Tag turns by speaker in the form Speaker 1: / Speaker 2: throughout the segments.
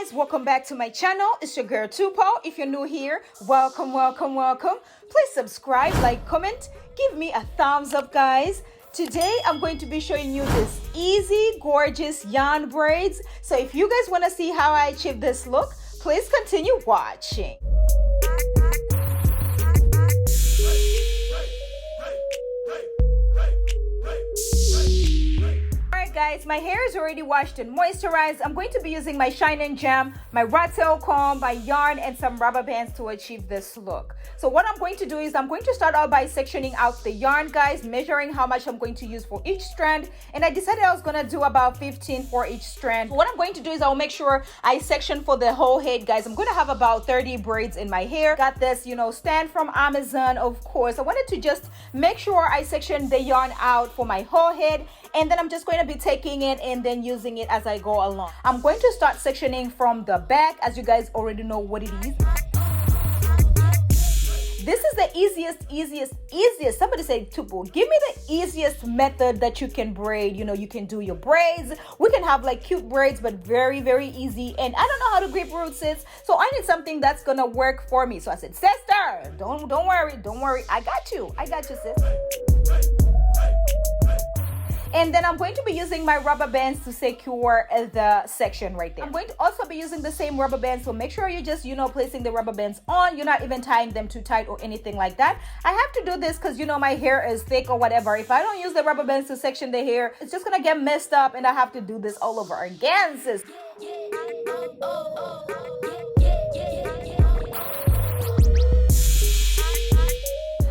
Speaker 1: guys, welcome back to my channel. It's your girl Tupo. If you're new here, welcome. Please subscribe, like, comment, give me a thumbs up, guys. Today I'm going to be showing you this easy, gorgeous yarn braids. So if you guys want to see how I achieve this look, please continue watching. Guys, my hair is already washed and moisturized. I'm going to be using my Shine and Jam, my rat tail comb, my yarn, and some rubber bands to achieve this look. So what I'm going to do is I'm going to start out by sectioning out the yarn, guys, measuring how much I'm going to use for each strand. And I decided I was going to do about 15 for each strand. What I'm going to do is I'll make sure I section for the whole head, guys. I'm going to have about 30 braids in my hair. Got this, stand from Amazon, of course. I wanted to just make sure I section the yarn out for my whole head. And then I'm just going to be taking it and then using it as I go along. I'm going to start sectioning from the back, as you guys already know what it is. This is the easiest. Somebody say, Tupo, give me the easiest method that you can braid. You can do your braids. We can have like cute braids, but very, very easy. And I don't know how to grip roots is, so I need something that's gonna work for me. So I said, sister, don't worry. I got you, sis. And then I'm going to be using my rubber bands to secure the section right there. I'm going to also be using the same rubber bands, so make sure you're just, placing the rubber bands on. You're not even tying them too tight or anything like that. I have to do this because, my hair is thick or whatever. If I don't use the rubber bands to section the hair, it's just going to get messed up and I have to do this all over again, sis.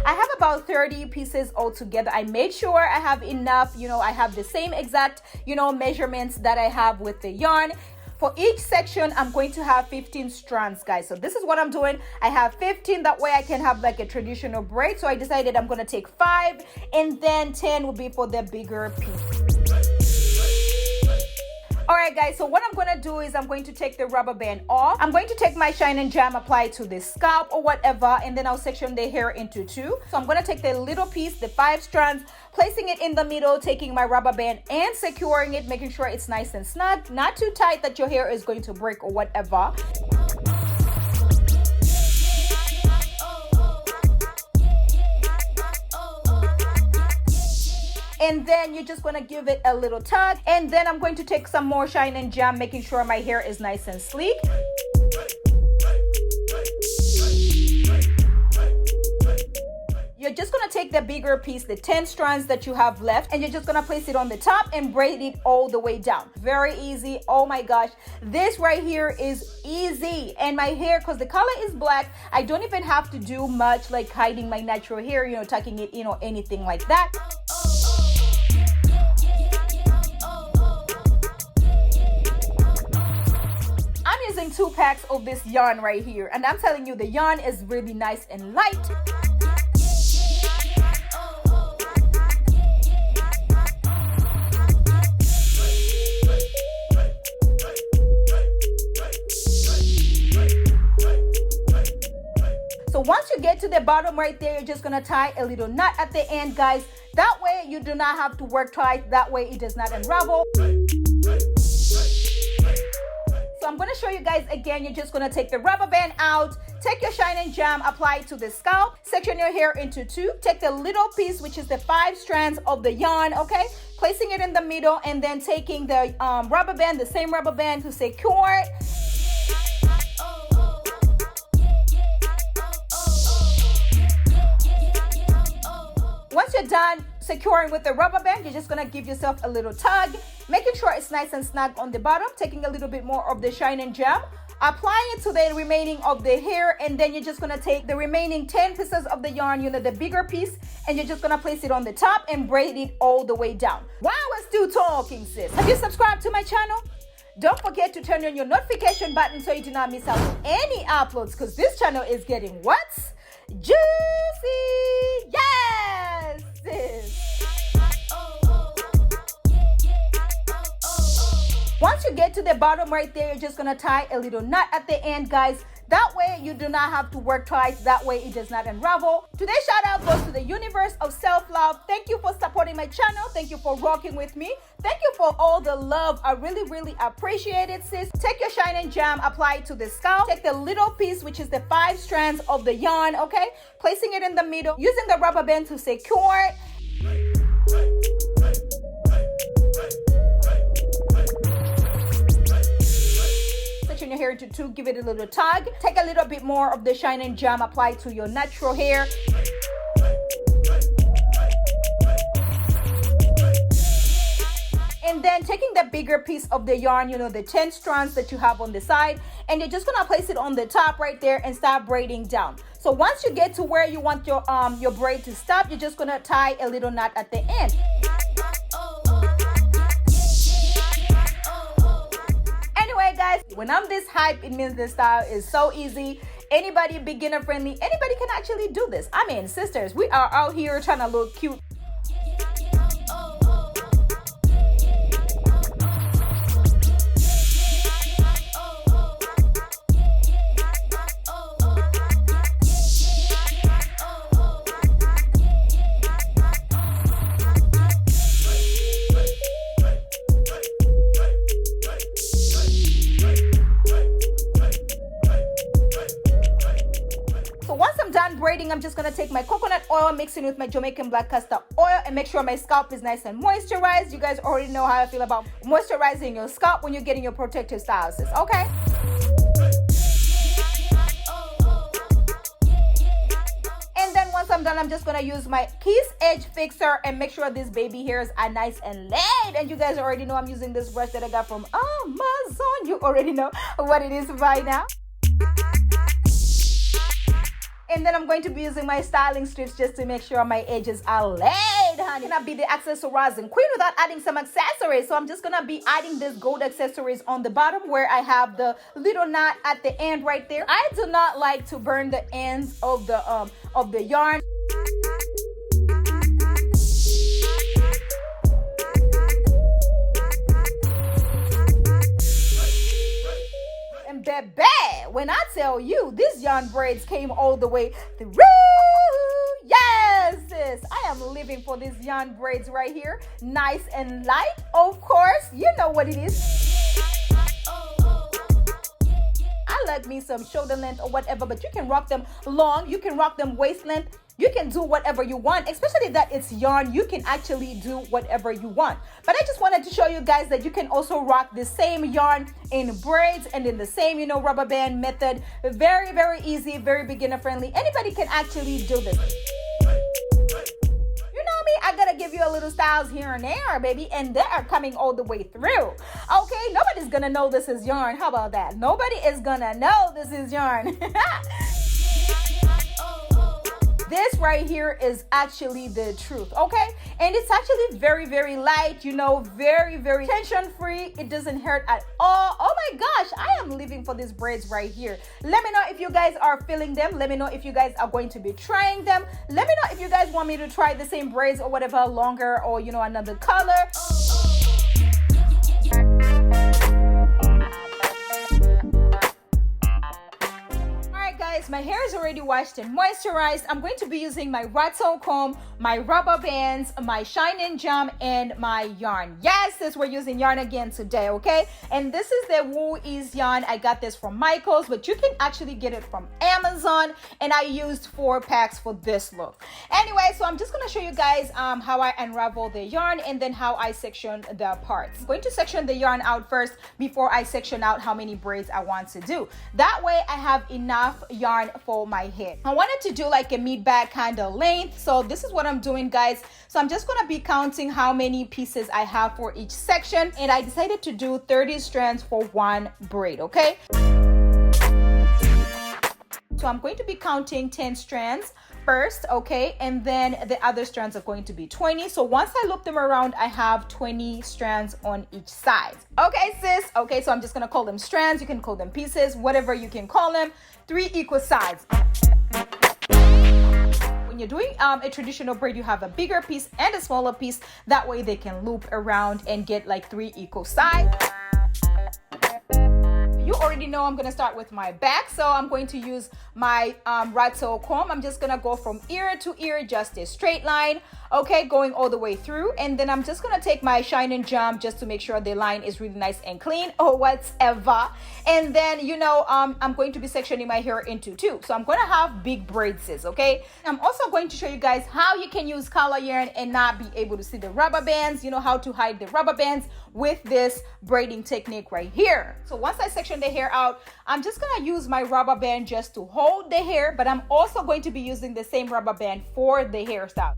Speaker 1: I have about 30 pieces altogether. I made sure I have enough, I have the same exact, measurements that I have with the yarn. For each section, I'm going to have 15 strands, guys. So this is what I'm doing. I have 15, that way I can have like a traditional braid. So I decided I'm gonna take 5 and then 10 will be for the bigger piece. All right, guys, so what I'm going to do is I'm going to take the rubber band off. I'm going to take my Shine and Jam, apply it to the scalp or whatever, and then I'll section the hair into 2. So I'm going to take the little piece, the 5 strands, placing it in the middle, taking my rubber band and securing it, making sure it's nice and snug, not too tight that your hair is going to break or whatever. And then you're just going to give it a little tug. And then I'm going to take some more Shine and Jam, making sure my hair is nice and sleek. You're just going to take the bigger piece, the 10 strands that you have left, and you're just going to place it on the top and braid it all the way down. Very easy. Oh my gosh. This right here is easy. And my hair, because the color is black, I don't even have to do much like hiding my natural hair, tucking it, anything like that. Using 2 packs of this yarn right here, and I'm telling you, the yarn is really nice and light. So once you get to the bottom right there, you're just gonna tie a little knot at the end, guys. That way you do not have to work tight. That way it does not unravel. So I'm going to show you guys again. You're just going to take the rubber band out, take your Shine and Jam, apply it to the scalp, section your hair into 2, take the little piece, which is the 5 strands of the yarn, okay, placing it in the middle, and then taking the rubber band, the same rubber band, to secure it. Once you're done securing with the rubber band, you're just gonna give yourself a little tug, making sure it's nice and snug on the bottom, taking a little bit more of the Shine and Jam, applying it to the remaining of the hair, and then you're just gonna take the remaining 10 pieces of the yarn, the bigger piece, and you're just gonna place it on the top and braid it all the way down. While we're still talking, sis, have you subscribed to my channel? Don't forget to turn on your notification button so you do not miss out on any uploads, because this channel is getting what? Juicy! Yes, sis! Once you get to the bottom right there, you're just gonna tie a little knot at the end, guys. That way you do not have to work twice. That way it does not unravel. Today's shout out goes to the universe of self-love. Thank you for supporting my channel. Thank you for rocking with me. Thank you for all the love. I really, really appreciate it, sis. Take your shine shine and jam, apply it to the scalp. Take the little piece, which is the 5 strands of the yarn, okay? Placing it in the middle, using the rubber band to secure it. Section your hair into 2, give it a little tug. Take a little bit more of the shine and jam, apply it to your natural hair. And then taking the bigger piece of the yarn, you know, the 10 strands that you have on the side, and you're just gonna place it on the top right there and start braiding down. So once you get to where you want your braid to stop, you're just gonna tie a little knot at the end. Anyway, guys, when I'm this hype, it means this style is so easy. Anybody beginner friendly, anybody can actually do this. I mean, sisters, we are out here trying to look cute. Braiding, I'm just gonna take my coconut oil, mix it with my Jamaican black castor oil, and make sure my scalp is nice and moisturized. You guys already know how I feel about moisturizing your scalp when you're getting your protective styles, okay? And then once I'm done, I'm just gonna use my Kiss Edge Fixer and make sure these baby hairs are nice and laid. And you guys already know I'm using this brush that I got from Amazon. You already know what it is by now. And then I'm going to be using my styling strips just to make sure my edges are laid, honey. I'm gonna be the accessorizing queen without adding some accessories. So I'm just gonna be adding this gold accessories on the bottom where I have the little knot at the end right there. I do not like to burn the ends of the yarn. Baby, when I tell you these yarn braids came all the way through, yes, sis, I am living for these yarn braids right here, nice and light, of course, you know what it is. I like me some shoulder length or whatever, but you can rock them long, you can rock them waist length. You can do whatever you want, especially that it's yarn. You can actually do whatever you want. But I just wanted to show you guys that you can also rock the same yarn in braids and in the same, you know, rubber band method. Very, very easy, very beginner friendly. Anybody can actually do this. You know me, I gotta give you a little styles here and there, baby, and they are coming all the way through. Okay, nobody's gonna know this is yarn. How about that? Nobody is gonna know this is yarn. This right here is actually the truth, okay? And it's actually very, very light, you know, very, very tension-free. It doesn't hurt at all. Oh my gosh, I am living for these braids right here. Let me know if you guys are feeling them. Let me know if you guys are going to be trying them. Let me know if you guys want me to try the same braids or whatever, longer or, you know, another color. My hair is already washed and moisturized. I'm going to be using my rattle comb, my rubber bands, my shine and jam, and my yarn. Yes, sis, we're using yarn again today, okay? And this is the Wool Ease yarn. I got this from Michael's, but you can actually get it from Amazon, and I used 4 packs for this look. Anyway, so I'm just going to show you guys how I unravel the yarn and then how I section the parts. I'm going to section the yarn out first before I section out how many braids I want to do. That way I have enough yarn for my head. I wanted to do like a mid-back kind of length, so this is what I'm doing, guys. So I'm just going to be counting how many pieces I have for each section, and I decided to do 30 strands for one braid, okay? So I'm going to be counting 10 strands first, okay, and then the other strands are going to be 20. So once I loop them around, I have 20 strands on each side. Okay, sis. Okay, so I'm just gonna call them strands. You can call them pieces, whatever you can call them. 3 equal sides. When you're doing a traditional braid, you have a bigger piece and a smaller piece. That way they can loop around and get like 3 equal sides. You already already know I'm gonna start with my back, so I'm going to use my rat tail comb. I'm just gonna go from ear to ear, just a straight line, okay, going all the way through. And then I'm just gonna take my shine and jam just to make sure the line is really nice and clean or whatever. And then, you know, I'm going to be sectioning my hair into two. So I'm gonna have big braids, okay? I'm also going to show you guys how you can use color yarn and not be able to see the rubber bands, you know, how to hide the rubber bands with this braiding technique right here. So once I section the hair out, I'm just gonna use my rubber band just to hold the hair, but I'm also going to be using the same rubber band for the hairstyle.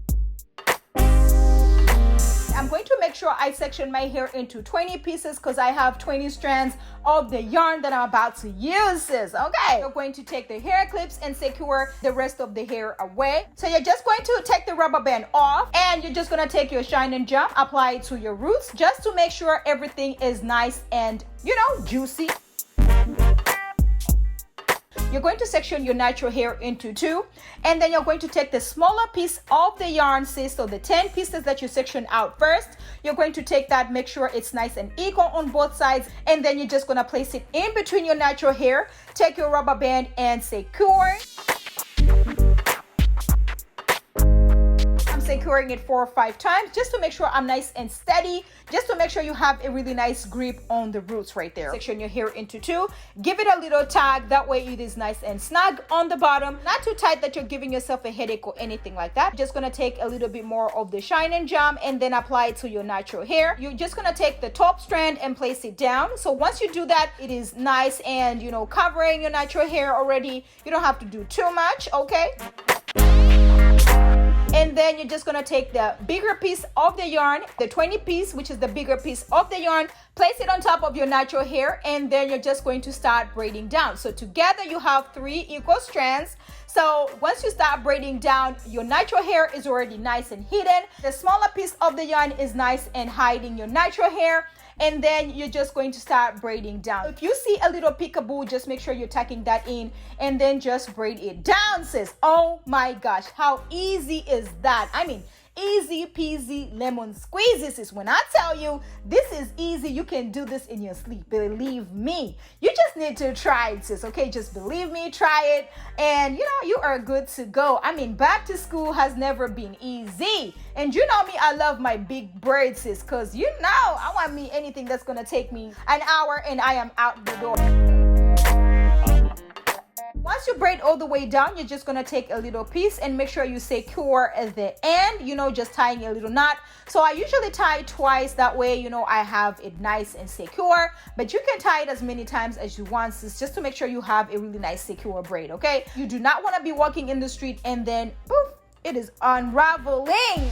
Speaker 1: I'm going to make sure I section my hair into 20 pieces because I have 20 strands of the yarn that I'm about to use this, okay? You're going to take the hair clips and secure the rest of the hair away. So you're just going to take the rubber band off and you're just gonna take your shine and jump, apply it to your roots just to make sure everything is nice and, you know, juicy. You're going to section your natural hair into two, and then you're going to take the smaller piece of the yarn, sis, so the 10 pieces that you section out first, you're going to take that, make sure it's nice and equal on both sides, and then you're just going to place it in between your natural hair, take your rubber band and secure it. Securing it 4 or 5 times just to make sure I'm nice and steady, just to make sure you have a really nice grip on the roots right there. Section your hair into two, give it a little tag, that way it is nice and snug on the bottom, not too tight that you're giving yourself a headache or anything like that. Just gonna take a little bit more of the shine and jam and then apply it to your natural hair. You're just gonna take the top strand and place it down. So once you do that, it is nice and, you know, covering your natural hair already. You don't have to do too much, okay? And then you're just gonna take the bigger piece of the yarn, the 20 piece, which is the bigger piece of the yarn, place it on top of your natural hair, and then you're just going to start braiding down. So together you have 3 equal strands. So once you start braiding down, your natural hair is already nice and hidden. The smaller piece of the yarn is nice and hiding your natural hair. And then you're just going to start braiding down. If you see a little peekaboo, just make sure you're tucking that in and then just braid it down, sis. Oh my gosh, how easy is that? I mean, easy peasy lemon squeezy, sis. When I tell you this is easy, you can do this in your sleep. Believe me. You just need to try it, sis. Okay, just believe me, try it, and you know, you are good to go. I mean, back to school has never been easy. And you know me, I love my big braids, sis, because you know I want me anything that's gonna take me an hour and I am out the door. Once you braid all the way down, you're just gonna take a little piece and make sure you secure at the end, you know, just tying a little knot. So I usually tie twice, that way, you know, I have it nice and secure, but you can tie it as many times as you want, sis, just to make sure you have a really nice secure braid, okay? You do not want to be walking in the street and then poof, it is unraveling.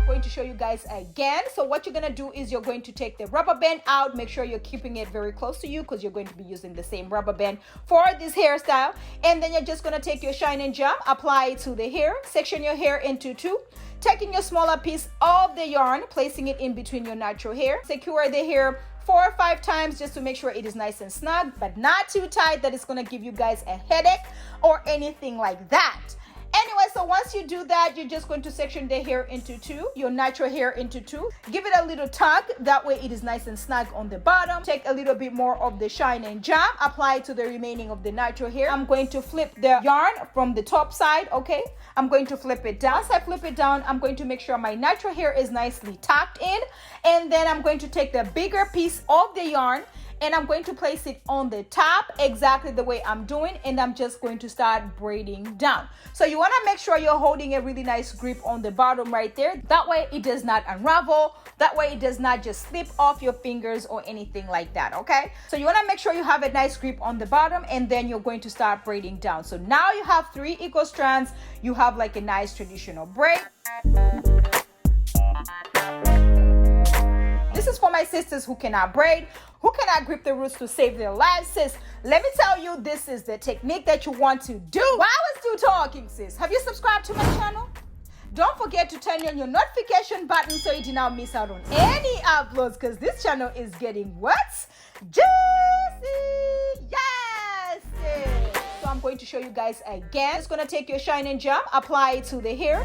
Speaker 1: Going to show you guys again. So what you're gonna do is you're going to take the rubber band out, make sure you're keeping it very close to you because you're going to be using the same rubber band for this hairstyle. And then you're just gonna take your shine and jam, apply it to the hair, section your hair into two, taking your smaller piece of the yarn, placing it in between your natural hair, secure the hair 4 or 5 times just to make sure it is nice and snug, but not too tight that it's gonna give you guys a headache or anything like that. Anyway, so once you do that, you're just going to section the hair into two, your natural hair into two. Give it a little tug, that way it is nice and snug on the bottom. Take a little bit more of the shine and jam, apply it to the remaining of the natural hair. I'm going to flip the yarn from the top side, okay? I'm going to flip it down. Once I flip it down, I'm going to make sure my natural hair is nicely tucked in. And then I'm going to take the bigger piece of the yarn and I'm going to place it on the top exactly the way I'm doing, and I'm just going to start braiding down. So you want to make sure you're holding a really nice grip on the bottom right there. That way it does not unravel. That way it does not just slip off your fingers or anything like that, okay? So you want to make sure you have a nice grip on the bottom, and then you're going to start braiding down. So now you have 3 equal strands. You have like a nice traditional braid. This is for my sisters who cannot braid, who cannot grip the roots to save their lives, sis. Let me tell you, this is the technique that you want to do. While we're still talking, sis, have you subscribed to my channel? Don't forget to turn on your notification button so you do not miss out on any uploads, because this channel is getting what? Juicy! Yes! Sis. So I'm going to show you guys again. Just going to take your shine and jam, apply it to the hair.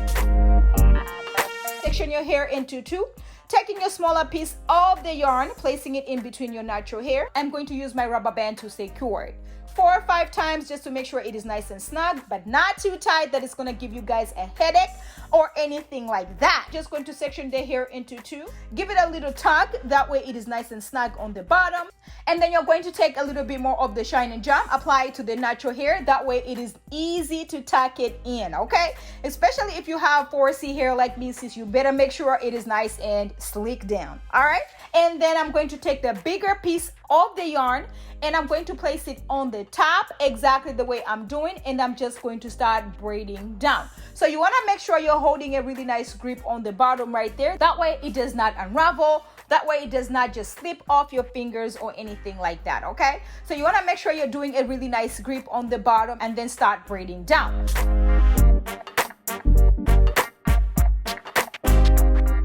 Speaker 1: Section your hair into two. taking a smaller piece of the yarn, placing it in between your natural hair. I'm going to use my rubber band to secure it 4 or 5 times just to make sure it is nice and snug, but not too tight that it's going to give you guys a headache or anything like that. Just going to section the hair into 2, give it a little tug, that way it is nice and snug on the bottom. And then you're going to take a little bit more of the shine and jam, apply it to the natural hair, that way it is easy to tuck it in, okay? Especially if you have 4C hair like me, sis, you better make sure it is nice and sleek down, all right? And then I'm going to take the bigger piece of the yarn and I'm going to place it on the top exactly the way I'm doing, and I'm just going to start braiding down. So you want to make sure you're holding a really nice grip on the bottom right there, that way it does not unravel, that way it does not just slip off your fingers or anything like that, okay? So you want to make sure you're doing a really nice grip on the bottom and then start braiding down.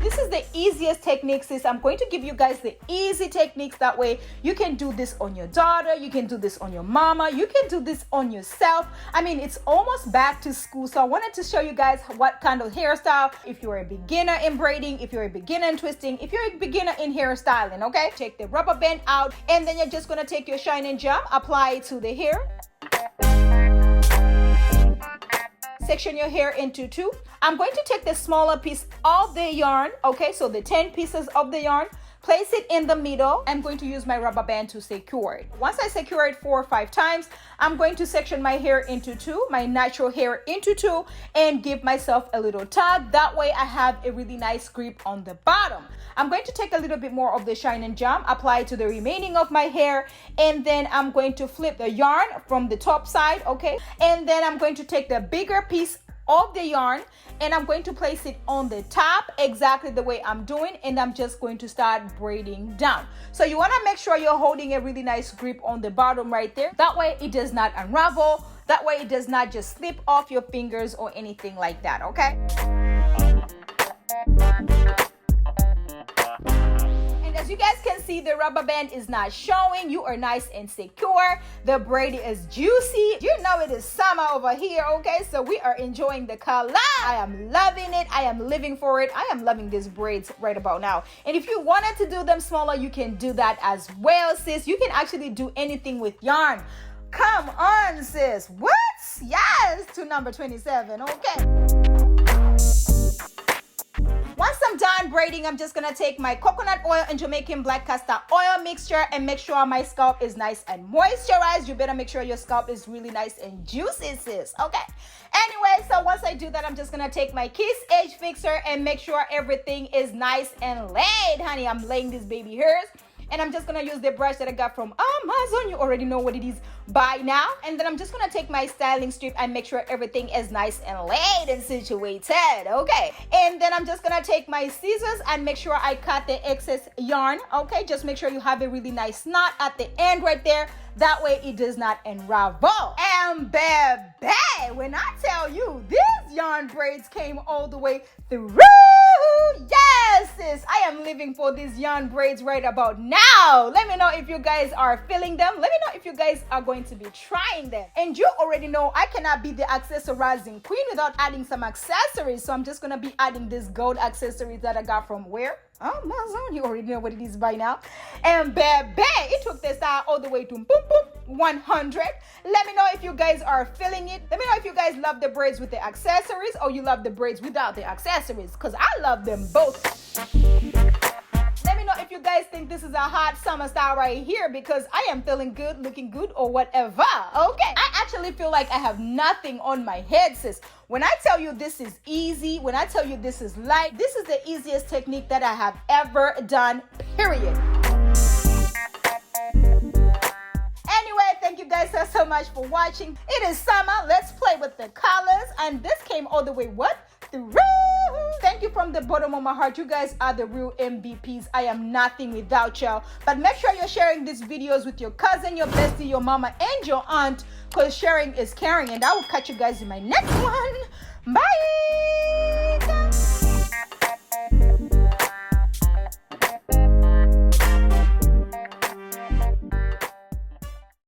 Speaker 1: This is the easiest technique, sis. I'm going to give you guys the easy techniques, that way you can do this on your daughter, you can do this on your mama, you can do this on yourself. I mean, it's almost back to school, so I wanted to show you guys what kind of hairstyle, if you're a beginner in braiding, if you're a beginner in twisting, if you're a beginner in hairstyling, okay? Take the rubber band out and then you're just going to take your shine and jam, apply it to the hair. Section your hair into 2. I'm going to take the smaller piece of the yarn, okay, so the 10 pieces of the yarn, place it in the middle. I'm going to use my rubber band to secure it. Once I secure it 4 or 5 times, I'm going to section my hair into 2, my natural hair into 2, and give myself a little tug. That way I have a really nice grip on the bottom. I'm going to take a little bit more of the shine and jam, apply it to the remaining of my hair, and then I'm going to flip the yarn from the top side, okay? And then I'm going to take the bigger piece of the yarn and I'm going to place it on the top exactly the way I'm doing, and I'm just going to start braiding down. So you want to make sure you're holding a really nice grip on the bottom right there, that way it does not unravel, that way it does not just slip off your fingers or anything like that, okay? As you guys can see, the rubber band is not showing. You are nice and secure. The braid is juicy. You know it is summer over here, okay? So we are enjoying the color. I am loving it. I am living for it. I am loving these braids right about now. And if you wanted to do them smaller, you can do that as well, sis. You can actually do anything with yarn. Come on, sis. What? Yes, to number 27, okay? Once I'm done braiding, I'm just gonna take my coconut oil and Jamaican black castor oil mixture and make sure my scalp is nice and moisturized. You better make sure your scalp is really nice and juicy, sis, okay? Anyway, so once I do that, I'm just gonna take my Kiss Edge Fixer and make sure everything is nice and laid, honey. I'm laying these baby hairs. And I'm just gonna use the brush that I got from Amazon. You already know what it is by now. And then I'm just gonna take my styling strip and make sure everything is nice and laid and situated, okay? And then I'm just gonna take my scissors and make sure I cut the excess yarn, okay? Just make sure you have a really nice knot at the end right there. That way it does not unravel. And baby, when I tell you these yarn braids came all the way through, yes, sis, I am living for these yarn braids right about now. Let me know if you guys are feeling them. Let me know if you guys are going to be trying them. And you already know I cannot be the accessorizing queen without adding some accessories. So I'm just gonna be adding this gold accessories that I got from where? Amazon. You already know what it is by now. And baby, it took the style all the way to boom boom 100. Let me know if you guys are feeling it. Let me know if you guys love the braids with the accessories or you love the braids without the accessories, because I love them both. Let me know if you guys think this is a hot summer style right here, because I am feeling good, looking good, or whatever. Okay, I actually feel like I have nothing on my head, sis. When I tell you this is easy, when I tell you this is light, this is the easiest technique that I have ever done, period. Anyway, thank you guys so much for watching. It is summer. Let's play with the colors. And this came all the way what? Through. Thank you from the bottom of my heart. You guys are the real MVPs. I am nothing without y'all. But make sure you're sharing these videos with your cousin, your bestie, your mama, and your aunt, because sharing is caring. And I will catch you guys in my next one. Bye.